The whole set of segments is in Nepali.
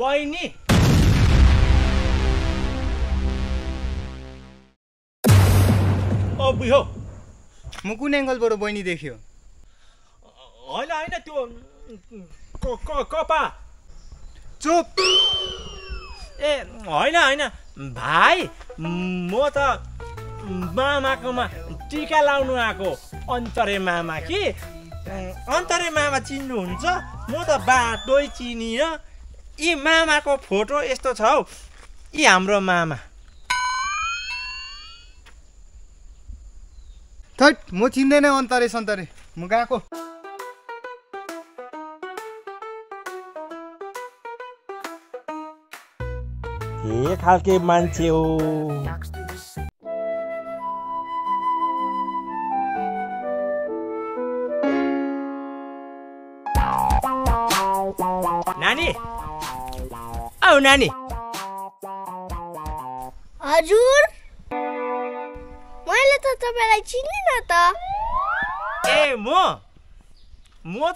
बहिनी ओ बुझ्यौ म कुन एंगलबाट बहिनी देख्यो हैन हैन त्यो कपा चुप ए हैन हैन भाइ म त मामाकोमा टीका लाउनु आएको अन्तरे मामा कि अन्तरे मामा चिन्नुहुन्छ म त बाटै चिनिन यी मामाको फोटो यस्तो छ हौ यी हाम्रो मामा थट म चिन्दैन अन्तरे सन्तरे म गएको के खालके मान्छे हो नानी औ नानी हजुर मैले त तपाईलाई चिनिन त ए म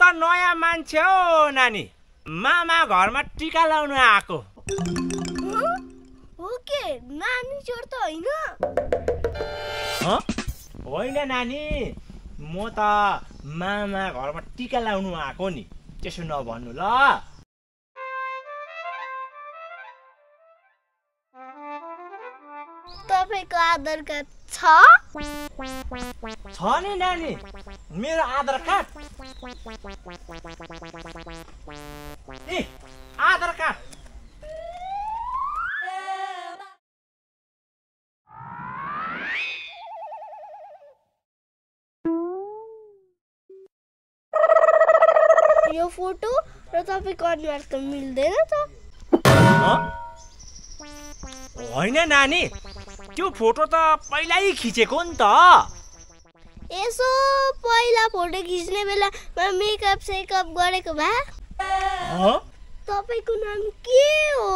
त नयाँ मान्छे हो नानी मामा घरमा टीका लाउन आएको हो के नानी चोर त होइन होइन नानी म त मामा घरमा टीका लाउनु आएको नि त्यसो नभन्नु ल तपाईको आधार कार्ड छ नि नानी मेरो आधार कार्ड ए आधार कार्ड यो फोटो र तपाईको अनुहार त मिल्दैन त होइन नानी त्यो फोटो त पहिल्यै खिचेको नि त यसो पहिला फोटो खिच्ने बेलामा मेकअप सेकअप गरेको भए तपाईको नाम के हो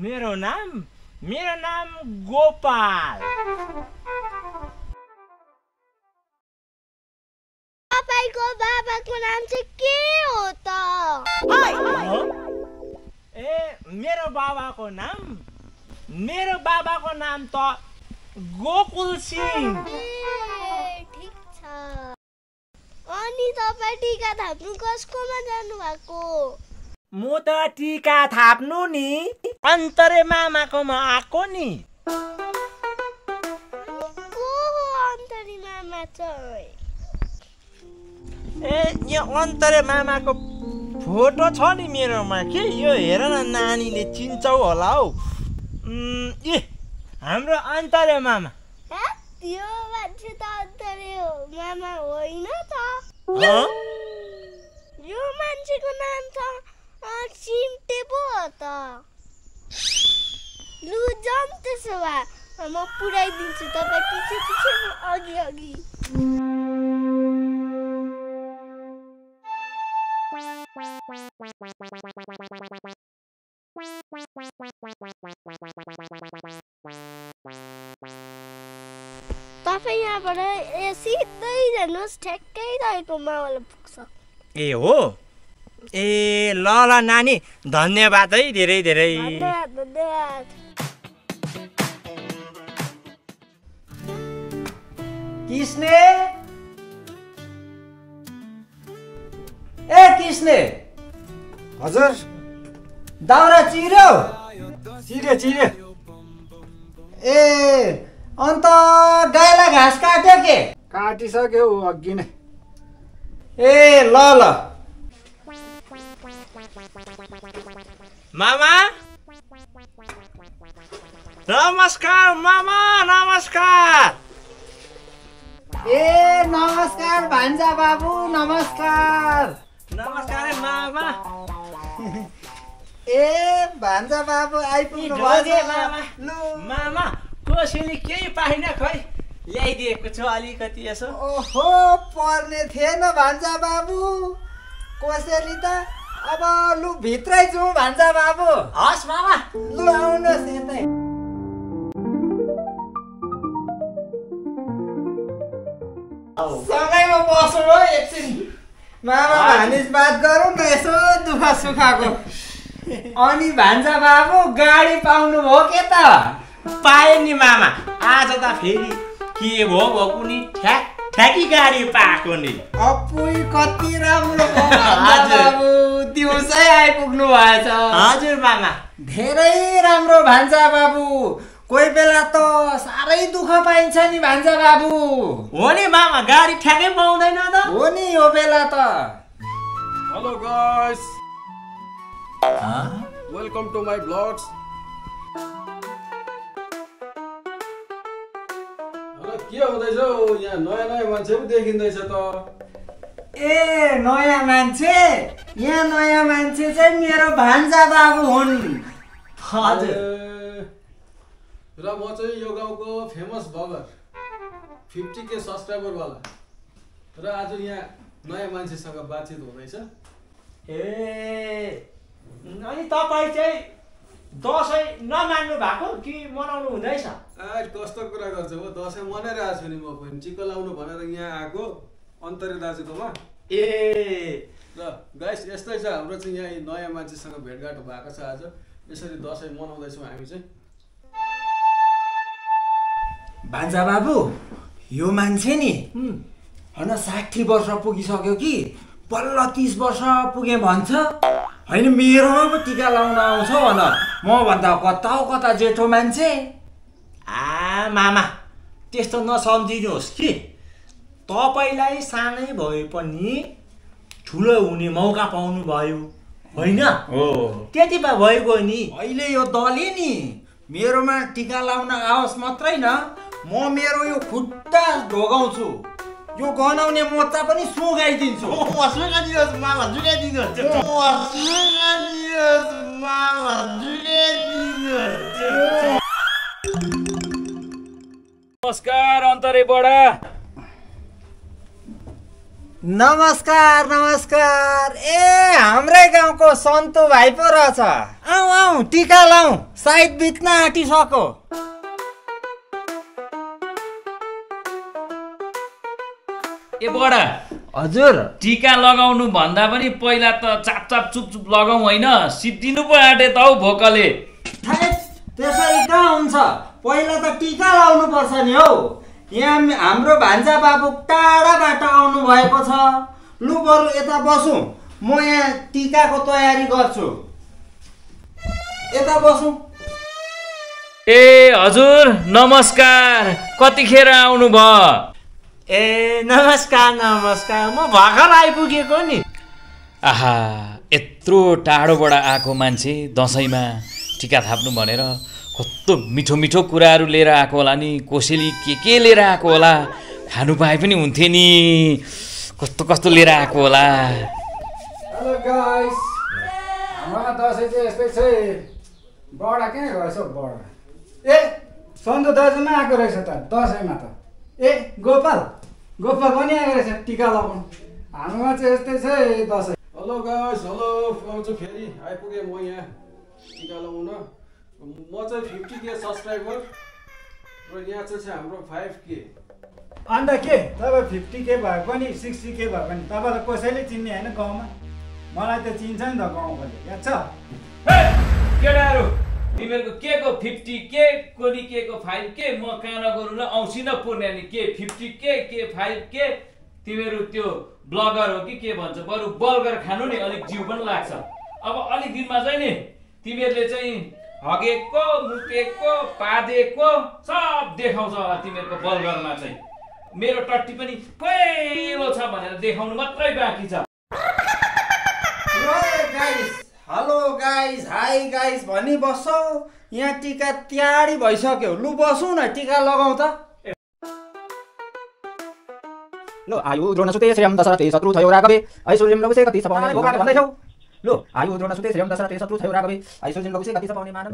मेरो नाम गोपाल तपाईको बाबाको नाम चाहिँ के हो त ए मेरो बाबाको नाम त गोकुल सिंह ठीक छ अनि तपाईँ टीका थाप्नु कसकोमा जानु भएको म त टीका थाप्नु नि अन्तरे मामाकोमा आएको नि को हो अन्तरे मामा चाहिँ ए यहाँ अन्तरे मामाको फोटो छ नि मेरोमा के यो हेर न नानीले चिन्छौ होला हौ ए हाम्रो अन्तरे मामा त्यो मान्छे त अन्तरे मामा होइन त यो मान्छेको नाम त चिम्टे पो हो त लु जाउँ त्यसो भए म पुऱ्याइदिन्छु तपाईँ पछि अघि तपाईँ यहाँबाट सिधै जानुहोस् ठ्याक्कै तपाईँको मावल पुग्छ ए हो ए ल नानी धन्यवाद है धेरै धेरै धन्यवाद किस्ने ए किस्ने हजुर दाउरा चिर्यो चिरे ए अन्त गाईलाई घाँस काट्यो के काटिसक्यो अघि नै ए ल मामा नमस्कार मामा नमस्कार ए नमस्कार भान्जा बाबु नमस्कार नमस्कार मामा ए भान्जा बाबु आइपुग्नु मामा कसैले केही पाइन खै ल्याइदिएको छु अलिकति यसो ओहो पर्ने थिएन भान्जा बाबु कसैले त अब लु भित्रै जाउँ भान्जा बाबु हस् मामा लु आउनुहोस् यतै सँगैमा बसौँ है एकछिन मामा भानिज बात गरौँ न यसो दुःख सुखको अनि भान्जा बाबु गाडी पाउनु भयो के त? पाएँ नि मामा। आज त फेरि के भयो कुनै ठ्याकी गाडी पाएको नि। अपुई कति राम्रो भयो भान्जा बाबु, दिउँसै आइपुग्नु भएछ। हजुर मामा। धेरै राम्रो भान्जा बाबु। कोही बेला त साह्रै दुःख पाइन्छ नि भान्जा बाबु। हो नि मामा, गाडी ठ्याकै पाउँदैन त। हो नि यो बेला त। Hello guys, welcome to my blogs. के हुँदैछ हौ? यहाँ नयाँ नयाँ मान्छे पनि देखिँदैछ त। ए नयाँ मान्छे? यहाँ नयाँ मान्छे चाहिँ मेरो भान्जा बाबु हुन्। हजुर। र म चाहिँ यो गाउँको फेमस ब्लगर, 50K सब्सक्राइबर वाला। र आज यहाँ नयाँ मान्छेसँग बातचित हुँदैछ। ए अनि तपाईँ चाहिँ दसैँ नमान्नु भएको कि मनाउनु हुँदैछ? कस्तो कुरा गर्छ हो, दसैँ मनाइरहेको छु नि म पनि। टिका लाउनु भनेर यहाँ आएको अन्तरे दाजुकोमा। ए र गाइस यस्तै छ हाम्रो चाहिँ यहाँ नयाँ मान्छेसँग भेटघाट भएको छ। आज यसरी दसैँ मनाउँदैछौँ हामी चाहिँ। भान्जा बाबु, यो मान्छे नि होइन 60 वर्ष पुगिसक्यो कि बल्ल 30 वर्ष पुगे भन्छ। होइन मेरोमा पो टिका लाउन आउँछ भन। म भन्दा कता जेठो मान्छे। मामा त्यस्तो नसम्झिनुहोस् कि। तपाईँलाई सानै भए पनि ठुलो हुने मौका पाउनु भयो होइन? हो त्यति भए भइगयो नि। अहिले यो दलले नि मेरोमा टिका लाउन आओस् मात्रै न, म मेरो यो खुट्टा ढोगाउँछु। यो गनाउने मोर्चा पनि सुगाइदिन्छु। सुगाइदिनुहोस् मामा, सुगाइदिनुहोस्। मामा सुगाइदिनुहोस्। नमस्कार अन्तरे बडा। नमस्कार नमस्कार। ए हाम्रै गाउँको सन्तु भाइ पो रहेछ। आऊ आऊ टिका लाऊ, सायद बित्न आँटिसक्यो। ए बडा, हजुर टिका लगाउनु भन्दा पनि पहिला त चापचाप चुपचुप लगाऊ होइन? सिद्धिनु पो आँटे त हौ भोकले। त्यसरी कहाँ हुन्छ? पहिला त टिका लाउनु पर्छ नि हौ। यहाँ हाम्रो भान्जा बाबु टाढाबाट आउनु भएको छ। लु बरु यता बसौँ, म यहाँ टिकाको तयारी गर्छु। यता बसौँ। ए हजुर नमस्कार, कतिखेर आउनु भयो? ए नमस्कार नमस्कार, म भर्खर आइपुगेको नि। आहा, यत्रो टाढोबाट आएको मान्छे दसैँमा टिका थाप्नु भनेर कस्तो मिठो मिठो कुराहरू लिएर आएको होला नि। कोसेली के लिएर आएको होला, खानु पाए पनि हुन्थ्यो नि। कस्तो कस्तो लिएर आएको होला। हेलो गाइस, हाम्रो दसैँ चाहिँ यस्तै छ। बडा कहाँ गएछ बडा? ए सन्जु दाजुमा आएको रहेछ त दसैँमा त। ए गोपाल पनि आएको रहेछ टिका लगाउनु। हाम्रोमा चाहिँ यस्तै छ दसैँ। Hello guys, hello. आउँछु फेरि आइपुगेँ म यहाँ टिका लगाउन। म चाहिँ 50K सब्सक्राइबर र यहाँ चाहिँ छ हाम्रो 5K। अन्त के तपाईँ 50K भए पनि 60K भए पनि तपाईँलाई कसैले चिन्ने होइन गाउँमा? मलाई त चिन्छ नि त गाउँकोले, याद छ? केटाहरू, तिमीहरूको के को 50K कोनी के को 5K? म कहाँ नगरौँ ल, औँसी न पुर्ने नि। के 50K के 5K? तिमीहरू त्यो ब्लगर हो कि के भन्छ? बरु बर्गर खानु नि, अलिक जिउ पनि लाग्छ। अब अलिक दिनमा चाहिँ नि तिमीहरूले चाहिँ हगेको मुतेको पादेको सब देखाउँछ होला तिमीहरूको बर्गरमा चाहिँ। मेरो टट्टी पनि पहिलो छ भनेर देखाउनु मात्रै बाँकी छ। हेलो गाइस, हाई गाइस भनी बस्छौ। यहाँ टिका तयारी भइसक्यो। लु बसौँ न, टिका लगाउँ त। लो आयु द्रोण सुते श्रेयम दशरथे शत्रु थियो राघवे ऐश्वर्यम लघुसे कति सपाउने भोकाले भन्दैछौ। लो आयु द्रोण सुते श्रेयम दशरथे शत्रु थियो राघवे ऐश्वर्यम लघुसे कति सपाउने मानव।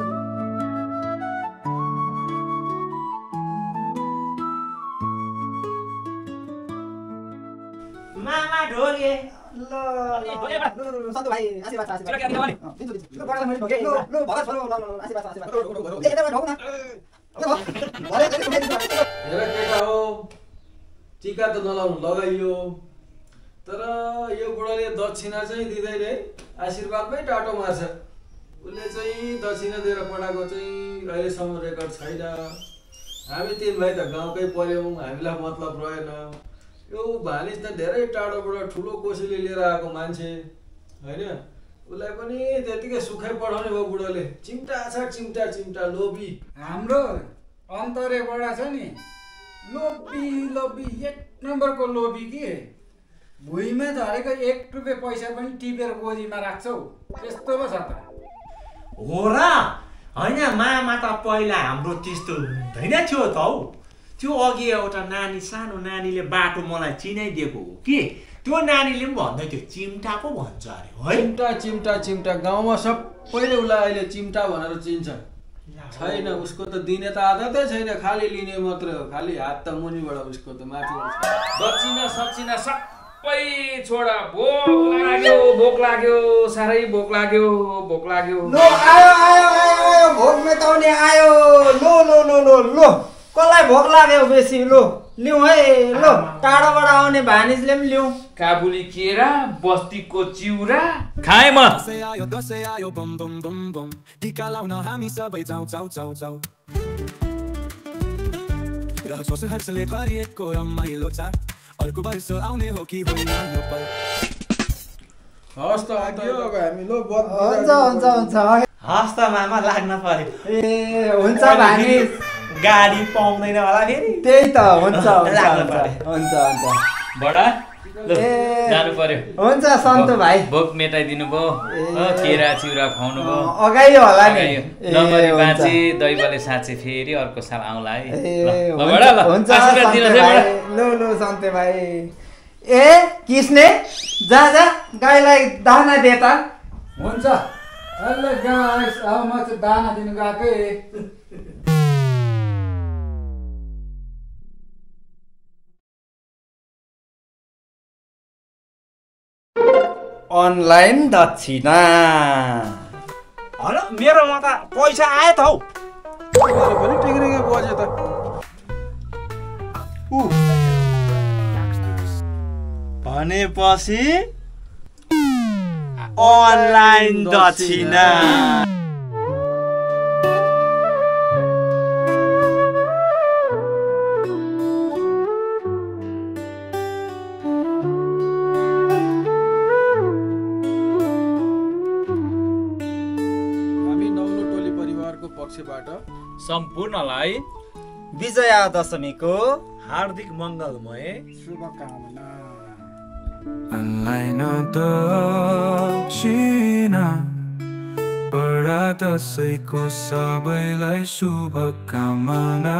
मामा ढोगे। सन्तु भाइ आशीर्वाद छ, आशीर्वाद दिन्छु दिन्छु। लो बडा मैले ढोके। लो भगत छोरो आशीर्वाद छ, आशीर्वाद। एकैमा ढोक न। हेर केटा हो, टिका त नलाउनु लगाइयो, तर यो बुढाले दक्षिणा चाहिँ दिँदैन है, आशीर्वादमै टाटो मार्छ। उसले चाहिँ दक्षिणा दिएर पठाएको चाहिँ अहिलेसम्म रेकर्ड छैन। हामी 3 भाइ त गाउँकै पर्यौँ, हामीलाई मतलब रहेन। यो भानिज त धेरै टाढोबाट ठुलो कोसीले लिएर आएको मान्छे होइन, उसलाई पनि त्यतिकै सुखै पठाउने भयो बुढोले। चिम्टा छ चिम्टा चिम्टा लोभी। हाम्रो अन्तरेबाट छ नि लोभी लोभी 1 नम्बरको लोभी कि भुइँमा झरेको 1 रुपियाँ पैसा पनि टिपेर गोजीमा राख्छौ, यस्तो पो छ त। हो र होइन मामा त पहिला हाम्रो त्यस्तो हुँदैन थियो त हौ। त्यो अघि एउटा नानी सानो नानीले बाटो मलाई चिनाइदिएको हो कि त्यो नानीले पनि भन्दै थियो चिम्टा पो भन्छ अरे है। चिम्टा चिम्टा चिम्टा गाउँमा सबैले उसलाई अहिले चिम्टा भनेर चिन्छ। छैन उसको त दिने त आदतै छैन, खालि लिने मात्रै हो। खालि हात त मुनिबाट उसको त माथि दक्षिणा सक्षिणा सबै छोडा। भोक लाग्यो साह्रै भोक लाग्यो। लो आयो आयो आयो आयो भोक मेटाउने आयो। लो लो लो लो लो कसलाई भोक लाग्यो बेसी? लो लिउँ है, लो टाढोबाट आउने भानिजले पनि लिउँ। काबुली केरा, बस्तीको चिउरा खाएँ म। दसैँ आयो बम बम बम बम, टिका लाउन हामी सबै जाउँ जाउँ जाउँ जाउँ। रहोस् हर्षले गरिएको रमाइलो चाड, अर्को वर्ष आउने हो कि होइन यो पल। हस् त अब हामी लो हुन्छ हुन्छ हुन्छ हस् त मामा लाग्न पर्यो। ए हुन्छ भानिज, गाडी पाउँदैन होला फेरि। त्यही त हुन्छ लाग्नु हुन्छ पर्यो। हुन्छ हुन्छ बडा ल ए, जानु पर्यो। हुन्छ सन्तु भाइ। भोक मेटाइदिनु भयो, केरा चिउरा खुवाउनु भयो। अगाइयो होला नि। नम्बरी बाँचे दैवले साँचे फेरि अर्को साल आउँला है। ए ल बडा ल हुन्छ आशीर्वाद दिनुहोस् है बडा। लो लो सन्ते भाइ। ए किस्ने जा जा गाईलाई दाना दे त। हुन्छ हेलो गाइस, अब म चाहिँ दाना दिनु गएकै। अनलाइन दक्षिणा। होइन मेरोमा त पैसा आयो त हौ। मेरो पनि टिग्रिङै बज्यो त। भनेपछि अनलाइन दक्षिणा। हामी नौलो टोली परिवारको पक्षबाट सम्पूर्णलाई विजया दशमीको हार्दिक मङ्गलमय शुभकामना। अनलाइन दक्षिणा, बडा दसैँको सबैलाई शुभकामना।